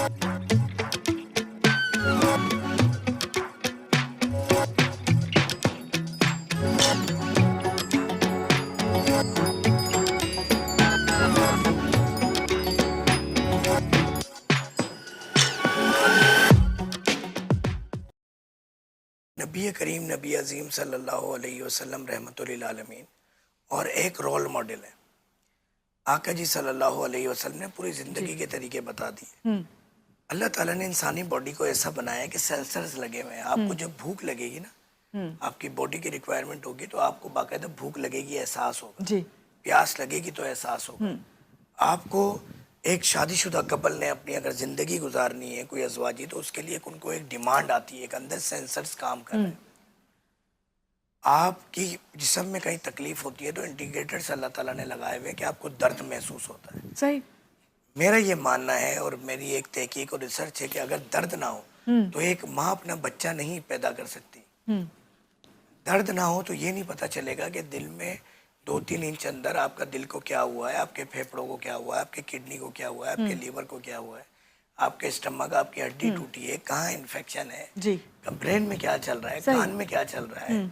नबी करीम नबी अजीम सल्लल्लाहु अलैहि वसल्लम रहमतुल्लिल आलमीन और एक रोल मॉडल है। आका जी सल्लल्लाहु अलैहि वसल्लम ने पूरी जी। ज़िंदगी के तरीके बता दिए। हुँ, अल्लाह ताला ने इंसानी बॉडी को ऐसा बनाया है कि सेंसर्स लगे हुए हैं। आपको हुँ, जब भूख लगेगी ना, हुँ। आपकी बॉडी की रिक्वायरमेंट होगी तो आपको बाकायदा भूख लगेगी, एहसास होगा। जी। प्यास लगेगी तो एहसास होगा। हुँ, आपको एक शादीशुदा कपल ने अपनी अगर ज़िंदगी गुजारनी है कोई अज़वाजी, तो उसके लिए उनको एक डिमांड आती है, एक अंदर सेंसर्स काम कर रहे हुँ। हैं। आपकी जिस्म में कहीं तकलीफ होती है तो इंडिकेटर्स अल्लाह ताला ने लगाए हुए हैं कि आपको दर्द महसूस होता है। सही। मेरा ये मानना है और मेरी एक तहकीक और रिसर्च है कि अगर दर्द ना हो हुँ, तो एक माँ अपना बच्चा नहीं पैदा कर सकती। हुँ, दर्द ना हो तो ये नहीं पता चलेगा कि दिल में 2-3 इंच अंदर आपका दिल को क्या हुआ है, आपके फेफड़ों को क्या हुआ है, आपके किडनी को क्या हुआ है, आपके हुँ, लीवर को क्या हुआ है, आपके स्टमक, आपकी हड्डी हुँ। टूटी है, कहाँ इन्फेक्शन है, जी, ब्रेन में क्या चल रहा है, सही। कान में क्या चल रहा है। हुँ,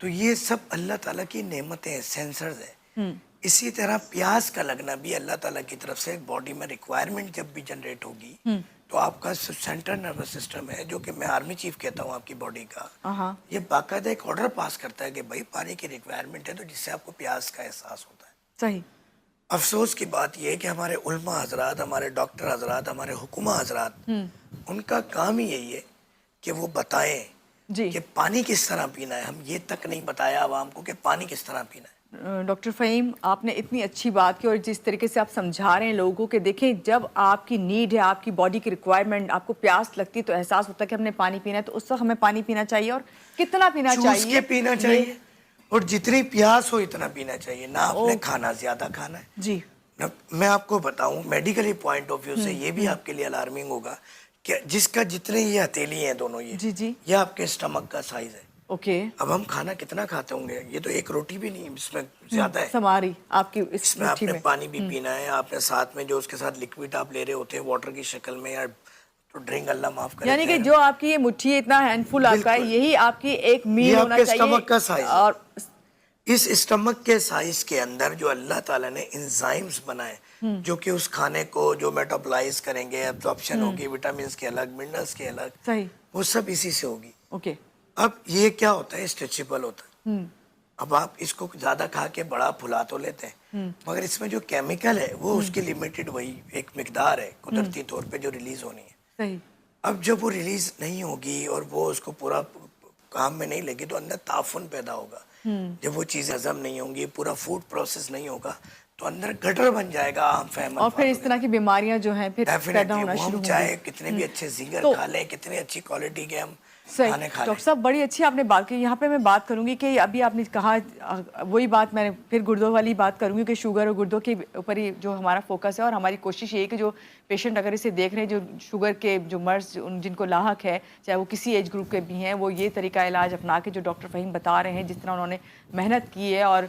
तो ये सब अल्लाह ताला की नेमतें हैं, सेंसर्स है। हुँ, इसी तरह प्यास का लगना भी अल्लाह ताला की तरफ से बॉडी में रिक्वायरमेंट जब भी जनरेट होगी, हुँ। तो आपका सेंट्रल नर्वस सिस्टम है, जो कि मैं आर्मी चीफ कहता हूँ आपकी बॉडी का, हाँ। ये बाकायदा एक ऑर्डर पास करता है कि भाई पानी की रिक्वायरमेंट है, तो जिससे आपको प्यास का एहसास होता है। सही। अफसोस की बात यह है कि हमारे उलमा हजरात, हमारे डॉक्टर हजरात, हमारे हुकुमा हजरात, हुँ, उनका काम ही यही है कि वो बताएं जी। कि पानी किस तरह पीना है। हम ये तक नहीं बताया आवाम को कि पानी किस तरह पीना है। डॉक्टर फ़हीम, आपने इतनी अच्छी बात की और जिस तरीके से आप समझा रहे हैं लोगों को कि देखें, जब आपकी नीड है, आपकी बॉडी की रिक्वायरमेंट, आपको प्यास लगती है तो एहसास होता है कि हमने पानी पीना है, तो उस वक़्त हमें पानी पीना चाहिए और कितना पीना चूस के चाहिए पीना ये चाहिए और जितनी प्यास हो इतना पीना चाहिए, ना आपने ओके। खाना ज्यादा खाना है। जी। ना, मैं आपको बताऊं मेडिकली पॉइंट ऑफ व्यू से हुँ, ये भी हुँ। आपके लिए अलार्मिंग होगा कि जिसका जितने ये हथेली हैं दोनों, जी, जी। ये आपके स्टमक का साइज है। ओके। अब हम खाना कितना खाते होंगे, ये तो एक रोटी भी नहीं, इसमें ज्यादा है। समारी आपकी इस इसमें मुट्ठी आपने में। पानी भी हुँ। पीना है, आपने साथ में जो उसके साथ लिक्विड आप ले रहे होते हैं वाटर की शक्ल में, या तो ड्रिंक, अल्लाह माफ करे, यानी कि जहर। जो आपकी ये मुट्ठी है, इतना हैंडफुल आपका है, बिल्कुल, यही आपकी एक ये मील होना आपके चाहिए स्टमक का साइज है। और इस स्टमक के साइज के अंदर जो अल्लाह ताला ने एंजाइम्स बनाए, हुँ, जो कि उस खाने को जो मेटाबॉलाइज करेंगे, एब्जॉर्प्शन हुँ, होगी, विटामिन के अलग, मिनरल्स के अलग, सही। वो सब इसी से होगी। ओके। अब ये क्या होता है, स्ट्रेचेबल होता है। हुँ, अब आप इसको ज्यादा खा के बड़ा फुला तो लेते हैं, हुँ, मगर इसमें जो केमिकल है वो हुँ, उसकी लिमिटेड वही एक मिकदार है हुँ, कुदरती तौर पे जो रिलीज होनी है। सही। अब जब वो रिलीज नहीं होगी और वो उसको पूरा काम में नहीं लगी, तो अंदर ताफुन पैदा होगा। हुँ, जब वो चीज़ें हजम नहीं होंगी, पूरा फूड प्रोसेस नहीं होगा, तो अंदर गटर बन जाएगा आम फहम और फिर अल्फाजों इस के तरह की अंदर। बीमारियां जो हैं फिर पैदा डेफिनेटली होना वो हम शुरू होंगी। चाहे कितने भी अच्छे जिगर तो खा लें, कितनी अच्छी क्वालिटी के हम सही। खाने खा लें। डॉक्टर साहब, बड़ी अच्छी आपने बात की। यहाँ पे मैं बात करूँगी कि अभी आपने कहा वही बात मैंने फिर गुर्दों वाली बात करूँगी कि शुगर और गुर्दों के ऊपर ही जो हमारा फोकस है और हमारी कोशिश ये है कि जो पेशेंट अगर इसे देख रहे हैं, जो शुगर के जो मर्ज उन जिनको लाहक है, चाहे वो किसी एज ग्रुप के भी हैं, वो ये तरीका इलाज अपना के जो डॉक्टर फ़हीम बता रहे हैं, जिस तरह उन्होंने मेहनत की है और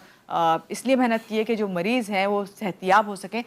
इसलिए मेहनत की है कि जो मरीज़ हैं वो सेहतियाब हो सकें।